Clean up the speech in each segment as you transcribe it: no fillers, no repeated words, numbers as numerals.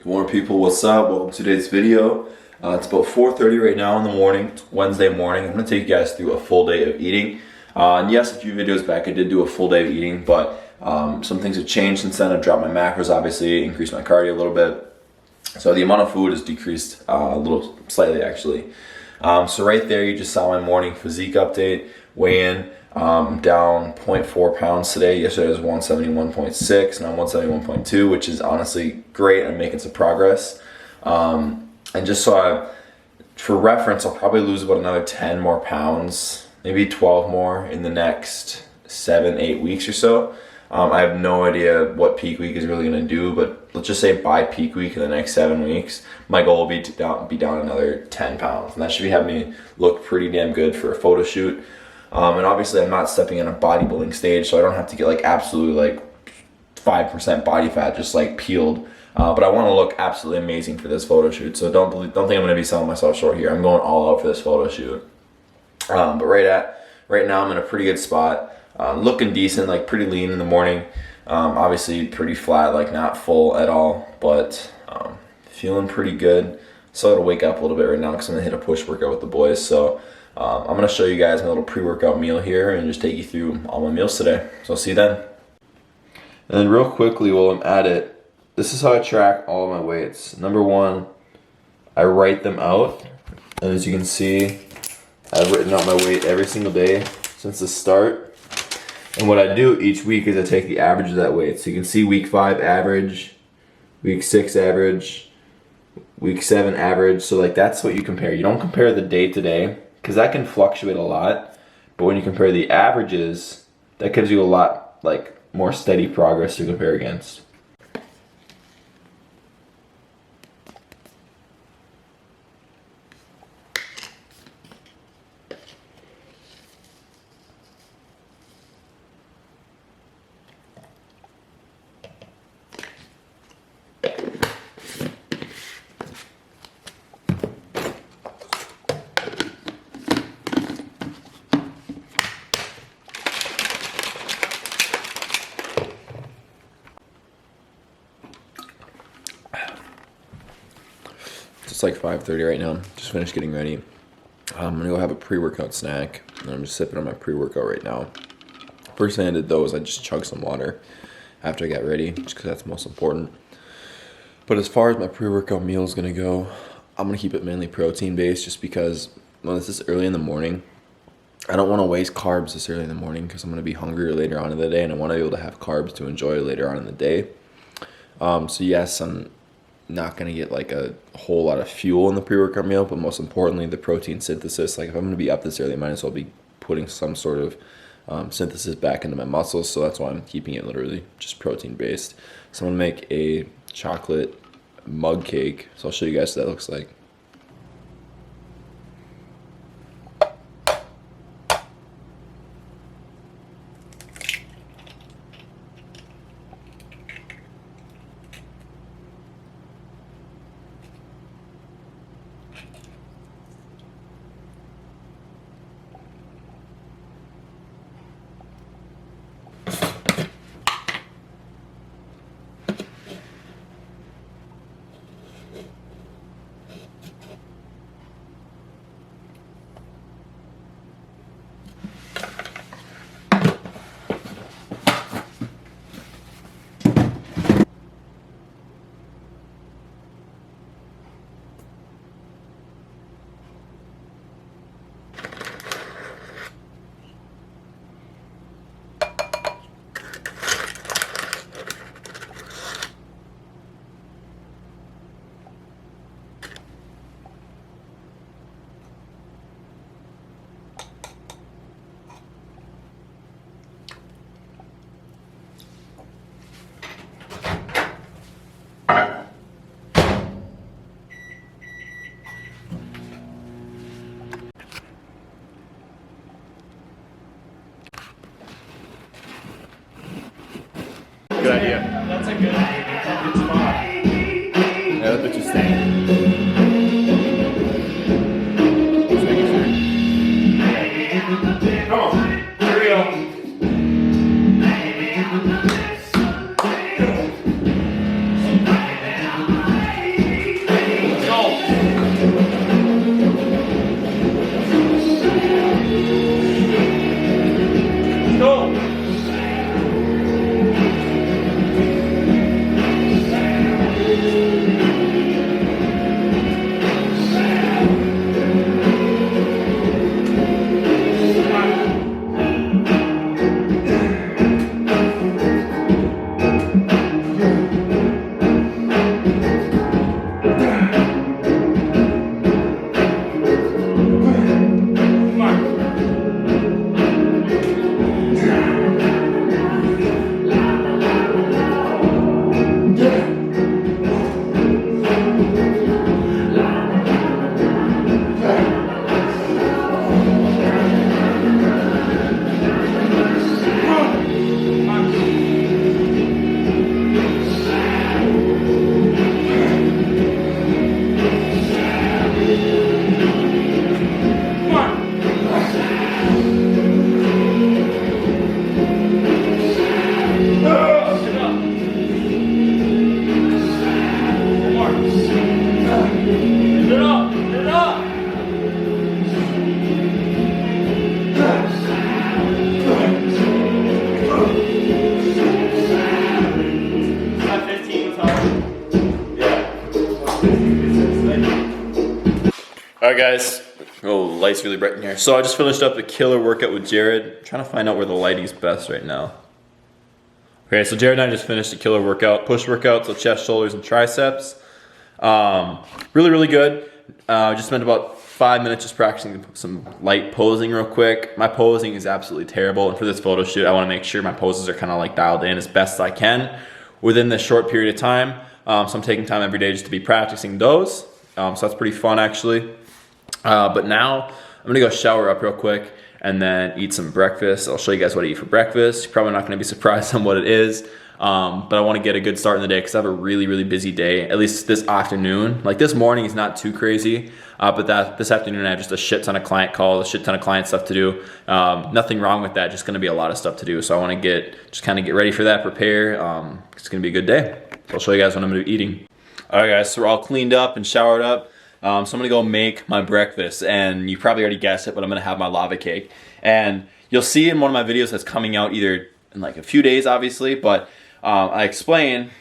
More people, what's up? Welcome to today's video. It's about 4:30 right now in the morning. It's Wednesday morning. I'm going to take you guys through a full day of eating. And yes, a few videos back I did do a full day of eating, but some things have changed since then. I've dropped my macros, obviously, increased my cardio a little bit. So the amount of food has decreased a little, slightly actually. So right there you just saw my morning physique update, weigh-in. Down 0.4 pounds today. Yesterday was 171.6, now 171.2, which is honestly great. I'm making some progress. And just so for reference, I'll probably lose about another 10 more pounds, maybe 12 more in the next 7-8 weeks or so. I have no idea what peak week is really going to do, but let's just say by peak week in the next 7 weeks, my goal will be to be down another 10 pounds. And that should be having me look pretty damn good for a photo shoot. And obviously I'm not stepping in a bodybuilding stage, so I don't have to get like absolutely like 5% body fat just like peeled. But I want to look absolutely amazing for this photo shoot. So don't think I'm going to be selling myself short here. I'm going all out for this photo shoot. But right now I'm in a pretty good spot. Looking decent, like pretty lean in the morning. Obviously pretty flat, like not full at all, but feeling pretty good. So I gotta wake up a little bit right now because I'm gonna hit a push workout with the boys. So I'm going to show you guys my little pre-workout meal here and just take you through all my meals today. So I'll see you then. And then real quickly while I'm at it, this is how I track all of my weights. Number one, I write them out. And as you can see, I've written out my weight every single day since the start. And what I do each week is I take the average of that weight. So you can see week 5 average, week 6 average, week 7 average. So like that's what you compare. You don't compare the day to day, because that can fluctuate a lot, but when you compare the averages, that gives you a lot like more steady progress to compare against. It's like 5:30 right now. Just finished getting ready. I'm gonna go have a pre-workout snack, and I'm just sipping on my pre-workout right now. First thing I did though is I just chugged some water after I got ready, just because that's most important. But as far as my pre-workout meal is gonna go, I'm gonna keep it mainly protein based, just because when it's this early in the morning, I don't want to waste carbs this early in the morning because I'm gonna be hungrier later on in the day, and I want to be able to have carbs to enjoy later on in the day. So yes, I'm not going to get like a whole lot of fuel in the pre-workout meal, but most importantly the protein synthesis. Like if I'm going to be up this early, I might as well be putting some sort of synthesis back into my muscles, so that's why I'm keeping it literally just protein based. So I'm going to make a chocolate mug cake, so I'll show you guys what that looks like. Good idea. That's a good idea. Good spot. Yeah, look what you're saying. Just making sure. Come on. Here we go. All right, guys. Oh, light's really bright in here. So I just finished up a killer workout with Jared. I'm trying to find out where the lighting's best right now. Okay, so Jared and I just finished a killer workout, push workout, so chest, shoulders, and triceps. Really, really good. Just spent about 5 minutes just practicing some light posing real quick. My posing is absolutely terrible, and for this photo shoot, I want to make sure my poses are kind of like dialed in as best as I can within this short period of time. So I'm taking time every day just to be practicing those. So that's pretty fun, actually. But now I'm gonna go shower up real quick and then eat some breakfast. I'll show you guys what I eat for breakfast. You're probably not gonna be surprised on what it is. But I wanna get a good start in the day because I have a really, really busy day, at least this afternoon. Like this morning is not too crazy, but this afternoon I have just a shit ton of client calls, a shit ton of client stuff to do. Nothing wrong with that, just gonna be a lot of stuff to do. So I wanna just kind of get ready for that, prepare. It's gonna be a good day. So I'll show you guys what I'm gonna be eating. All right, guys, so we're all cleaned up and showered up. So I'm gonna go make my breakfast, and you probably already guessed it, but I'm gonna have my lava cake. And you'll see in one of my videos that's coming out either in like a few days, obviously, but I explain,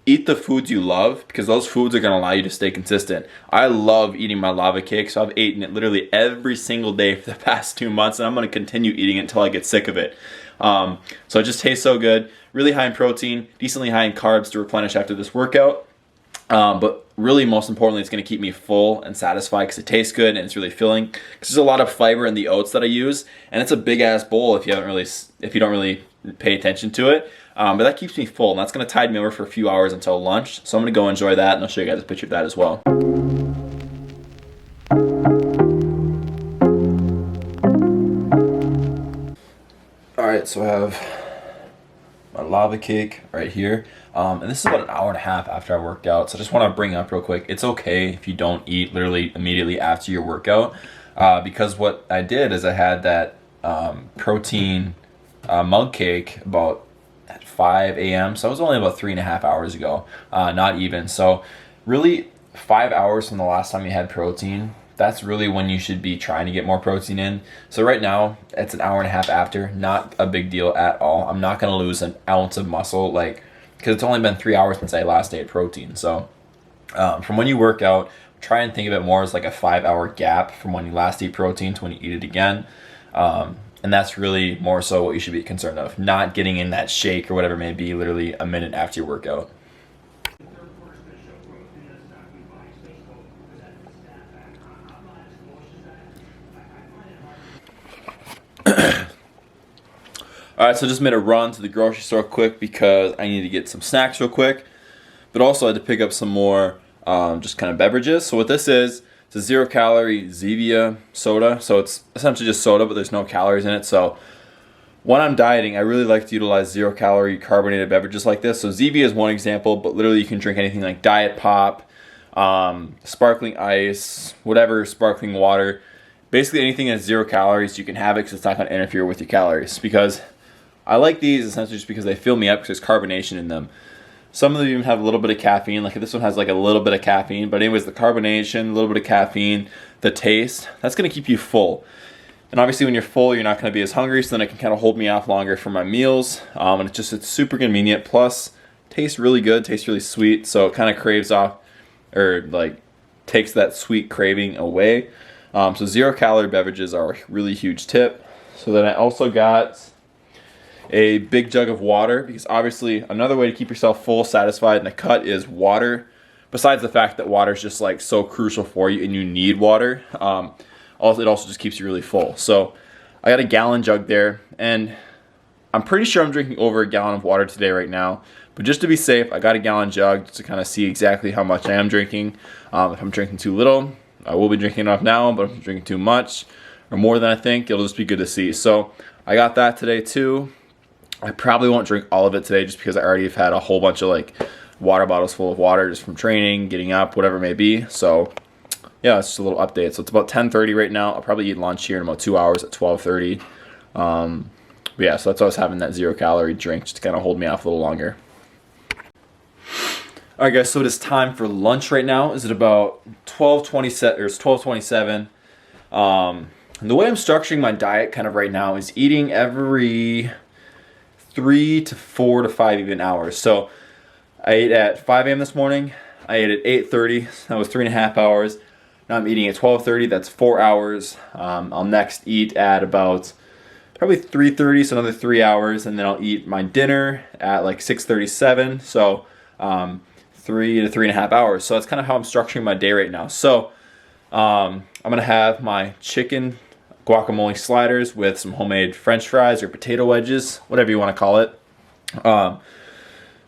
eat the foods you love because those foods are gonna allow you to stay consistent. I love eating my lava cake, so I've eaten it literally every single day for the past 2 months, and I'm gonna continue eating it until I get sick of it. So it just tastes so good, really high in protein, decently high in carbs to replenish after this workout. But really, most importantly, it's going to keep me full and satisfied because it tastes good and it's really filling. Because there's a lot of fiber in the oats that I use, and it's a big ass bowl if you don't really pay attention to it. But that keeps me full, and that's going to tide me over for a few hours until lunch. So I'm going to go enjoy that, and I'll show you guys a picture of that as well. All right, so I have my lava cake right here. And this is about an hour and a half after I worked out. So I just want to bring up real quick, it's okay if you don't eat literally immediately after your workout. Because what I did is I had that protein mug cake about at 5 a.m. So it was only about 3.5 hours ago, not even. So really 5 hours from the last time you had protein, that's really when you should be trying to get more protein in. So right now, it's an hour and a half after, not a big deal at all. I'm not gonna lose an ounce of muscle, because it's only been 3 hours since I last ate protein. So from when you work out, try and think of it more as like a 5 hour gap from when you last eat protein to when you eat it again. And that's really more so what you should be concerned of, not getting in that shake or whatever it may be literally a minute after your workout. Alright, so just made a run to the grocery store quick because I need to get some snacks real quick, but also I had to pick up some more just kind of beverages. So what this is, it's a 0-calorie Zevia soda. So it's essentially just soda, but there's no calories in it. So when I'm dieting, I really like to utilize 0-calorie carbonated beverages like this. So Zevia is one example, but literally you can drink anything like Diet Pop, sparkling ice, whatever, sparkling water. Basically anything that's 0 calories, you can have it because it's not going to interfere with your calories. Because I like these essentially just because they fill me up because there's carbonation in them. Some of them even have a little bit of caffeine. Like this one has like a little bit of caffeine. But anyways, the carbonation, a little bit of caffeine, the taste, that's going to keep you full. And obviously when you're full, you're not going to be as hungry. So then it can kind of hold me off longer for my meals. And it's super convenient. Plus, tastes really good, tastes really sweet. So it kind of craves off, or like takes that sweet craving away. So 0-calorie beverages are a really huge tip. So then I also got a big jug of water, because obviously another way to keep yourself full, satisfied, and a cut is water. Besides the fact that water is just like so crucial for you and you need water, it also just keeps you really full. So I got a gallon jug there, and I'm pretty sure I'm drinking over a gallon of water today right now. But just to be safe, I got a gallon jug just to kind of see exactly how much I am drinking. If I'm drinking too little, I will be drinking enough now, but if I'm drinking too much or more than I think, it'll just be good to see. So I got that today too. I probably won't drink all of it today just because I already have had a whole bunch of like water bottles full of water just from training, getting up, whatever it may be. So yeah, it's just a little update. So it's about 10:30 right now. I'll probably eat lunch here in about 2 hours at 12:30. But yeah, so that's why I was having that 0-calorie drink just to kind of hold me off a little longer. All right, guys, so it is time for lunch right now. Is it about 12:27 or it's 12:27? And the way I'm structuring my diet kind of right now is eating every 3 to 4 to 5 even hours. So I ate at 5 a.m. this morning. I ate at 8:30. That was 3.5 hours. Now I'm eating at 12:30. That's 4 hours. I'll next eat at about probably 3:30, so another 3 hours, and then I'll eat my dinner at like 6:37. So 3 to 3.5 hours. So that's kind of how I'm structuring my day right now. So I'm gonna have my chicken guacamole sliders with some homemade French fries or potato wedges, whatever you want to call it.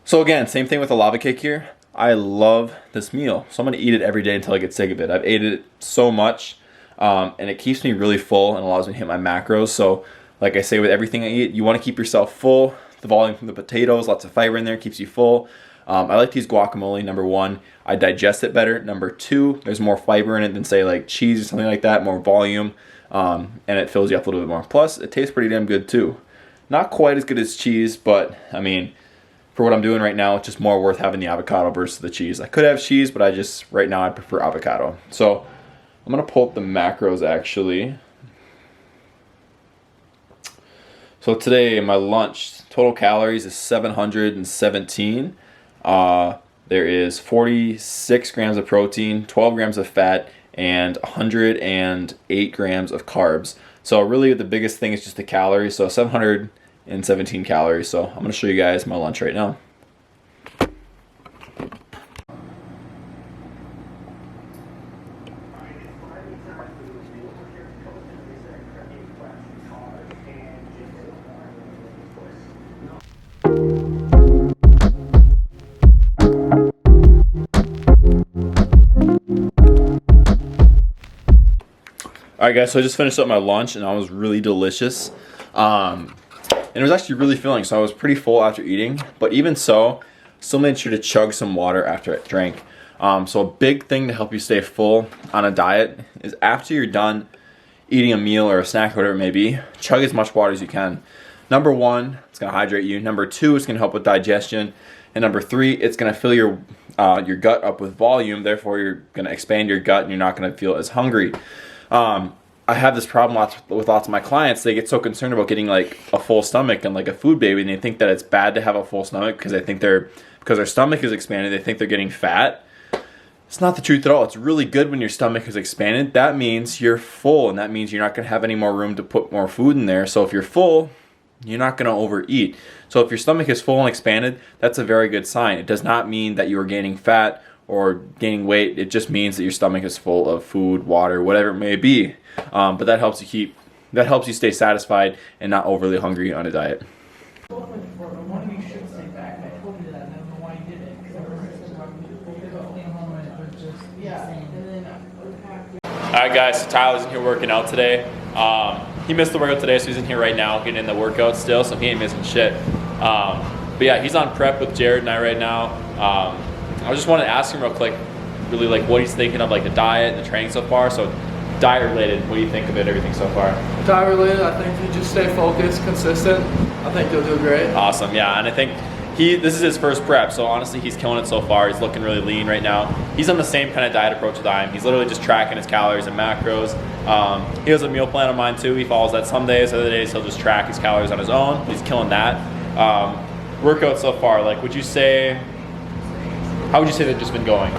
So again, same thing with the lava cake here. I love this meal, so I'm gonna eat it every day until I get sick of it. I've ate it so much, and it keeps me really full and allows me to hit my macros. So like I say with everything I eat, you want to keep yourself full. The volume from the potatoes, lots of fiber in there, keeps you full. I like these guacamole. Number one, I digest it better. Number two, there's more fiber in it than say like cheese or something like that, more volume, and it fills you up a little bit more. Plus, it tastes pretty damn good too. Not quite as good as cheese, but I mean, for what I'm doing right now, it's just more worth having the avocado versus the cheese. I could have cheese, but right now I prefer avocado. So I'm gonna pull up the macros actually. So today, my lunch, total calories is 717. There is 46 grams of protein, 12 grams of fat, and 108 grams of carbs. So really the biggest thing is just the calories. So 717 calories. So I'm gonna show you guys my lunch right now. Alright guys, so I just finished up my lunch and it was really delicious. And it was actually really filling, so I was pretty full after eating. But even so, still made sure to chug some water after I drank. So a big thing to help you stay full on a diet is after you're done eating a meal or a snack or whatever it may be, chug as much water as you can. Number one, it's going to hydrate you. Number two, it's going to help with digestion. And number three, it's going to fill your gut up with volume. Therefore, you're going to expand your gut and you're not going to feel as hungry. I have this problem with lots of my clients. They get so concerned about getting like a full stomach and like a food baby, and they think that it's bad to have a full stomach because because their stomach is expanded, they think they're getting fat. It's not the truth at all. It's really good when your stomach is expanded. That means you're full, and that means you're not going to have any more room to put more food in there. So if you're full, you're not going to overeat. So if your stomach is full and expanded, that's a very good sign. It does not mean that you are gaining fat or gaining weight. It just means that your stomach is full of food, water, whatever it may be. But that helps you stay satisfied and not overly hungry on a diet. Alright guys, so Tyler's in here working out today. He missed the workout today, so he's in here right now getting in the workout still, so he ain't missing shit. But yeah, he's on prep with Jared and I right now. I just wanted to ask him real quick, really like what he's thinking of like the diet and the training so far. So diet related, what do you think of it, everything so far? Diet related, I think if you just stay focused, consistent, I think you'll do great. Awesome, yeah, and I think this is his first prep, so honestly he's killing it so far. He's looking really lean right now. He's on the same kind of diet approach that I am. He's literally just tracking his calories and macros. He has a meal plan of mine too. He follows that some days, other days he'll just track his calories on his own. He's killing that. Workout so far, like how would you say they've just been going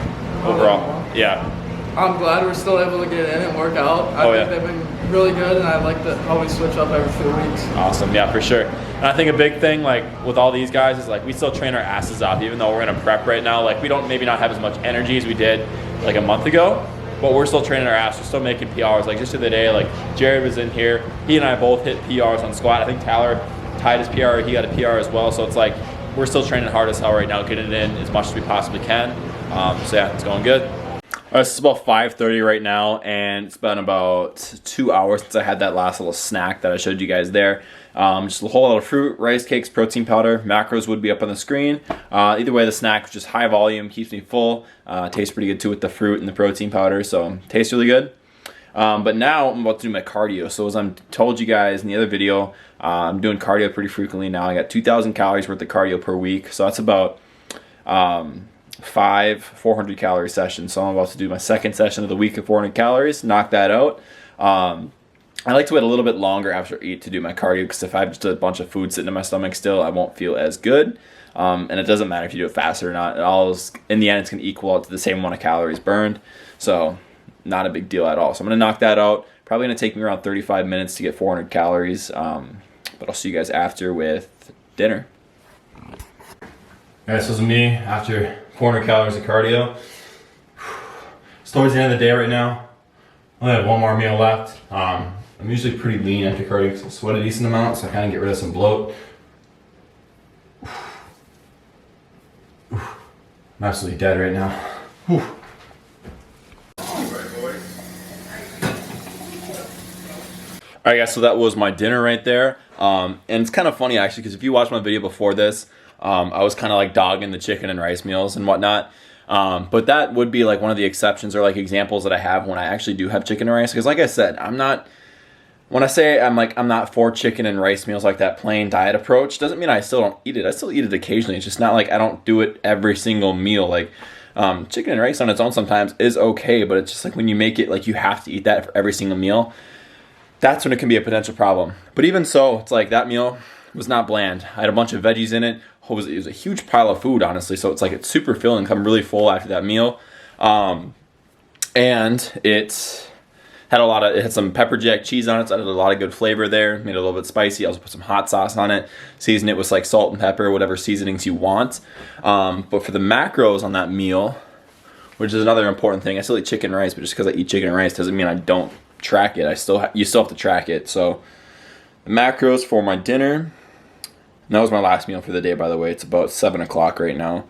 overall? Yeah. I'm glad we're still able to get in and work out. I think they've been really good, and I like how we switch up every few weeks. Awesome, yeah, for sure. And I think a big thing, like with all these guys, is like we still train our asses off, even though we're in a prep right now. Like we don't maybe not have as much energy as we did like a month ago, but we're still training our ass. We're still making PRs. Like just the other day, like Jared was in here. He and I both hit PRs on squat. I think Tyler tied his PR. He got a PR as well. So it's like we're still training hard as hell right now, getting it in as much as we possibly can. So yeah, it's going good. It's about 5:30 right now, and it's been about 2 hours since I had that last little snack that I showed you guys there. Just a whole lot of fruit, rice cakes, protein powder. Macros would be up on the screen. Either way, the snack was just high volume, keeps me full. Tastes pretty good too with the fruit and the protein powder, so tastes really good. But now I'm about to do my cardio. So as I told you guys in the other video, I'm doing cardio pretty frequently now. I got 2,000 calories worth of cardio per week, so that's about 5 400 calorie sessions. So I'm about to do my second session of the week of 400 calories, knock that out. I like to wait a little bit longer after I eat to do my cardio, because if I have just a bunch of food sitting in my stomach still, I won't feel as good. And it doesn't matter if you do it faster or not. It all is, in the end, it's going to equal out to the same amount of calories burned. So not a big deal at all. So I'm going to knock that out. Probably going to take me around 35 minutes to get 400 calories. But I'll see you guys after with dinner. Alright, so this is me after 400 calories of cardio. It's towards the end of the day right now. I only have one more meal left. I'm usually pretty lean after cardio because I sweat a decent amount, so I kind of get rid of some bloat. I'm absolutely dead right now. Whew. Alright guys, so that was my dinner right there. And it's kind of funny actually, because if you watched my video before this, I was kind of like dogging the chicken and rice meals and whatnot. But that would be like one of the exceptions or like examples that I have when I actually do have chicken and rice. Because like I said, when I say I'm not for chicken and rice meals, like that plain diet approach, doesn't mean I still don't eat it. I still eat it occasionally. It's just not like I don't do it every single meal. Like chicken and rice on its own sometimes is okay, but it's just like when you make it like you have to eat that for every single meal, that's when it can be a potential problem. But even so, it's like that meal was not bland. I had a bunch of veggies in it. It was a huge pile of food, honestly. So it's like it's super filling. I'm really full after that meal. And it had some pepper jack cheese on it, so it had a lot of good flavor there. Made it a little bit spicy. I also put some hot sauce on it. Seasoned it with like salt and pepper, whatever seasonings you want. But for the macros on that meal, which is another important thing, I still eat chicken and rice, but just because I eat chicken and rice doesn't mean I don't track it. You still have to track it. So the macros for my dinner, and that was my last meal for the day, by the way. It's about 7 o'clock right now.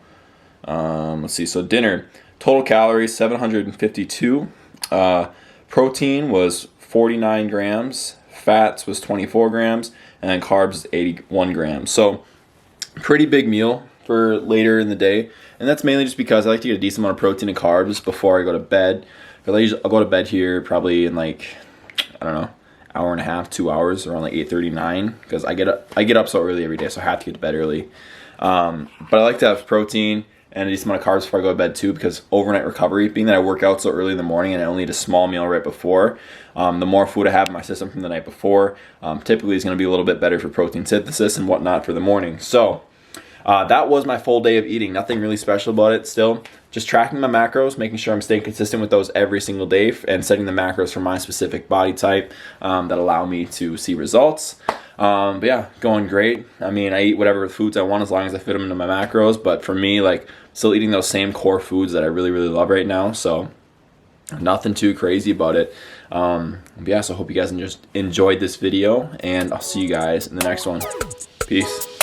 Let's see. So dinner, total calories 752. Protein was 49 grams. Fats was 24 grams. And then carbs is 81 grams. So pretty big meal for later in the day. And that's mainly just because I like to get a decent amount of protein and carbs before I go to bed. I'll go to bed here probably in like, I don't know, hour and a half, 2 hours, around like 8:39, because I get up so early every day, so I have to get to bed early. But I like to have protein and a decent amount of carbs before I go to bed too, because overnight recovery, being that I work out so early in the morning and I only eat a small meal right before, the more food I have in my system from the night before, typically is going to be a little bit better for protein synthesis and whatnot for the morning. So that was my full day of eating. Nothing really special about it still. Just tracking my macros, making sure I'm staying consistent with those every single day, and setting the macros for my specific body type that allow me to see results. But yeah, going great. I mean, I eat whatever foods I want as long as I fit them into my macros. But for me, like, still eating those same core foods that I really, really love right now. So nothing too crazy about it. But yeah, so I hope you guys just enjoyed this video, and I'll see you guys in the next one. Peace.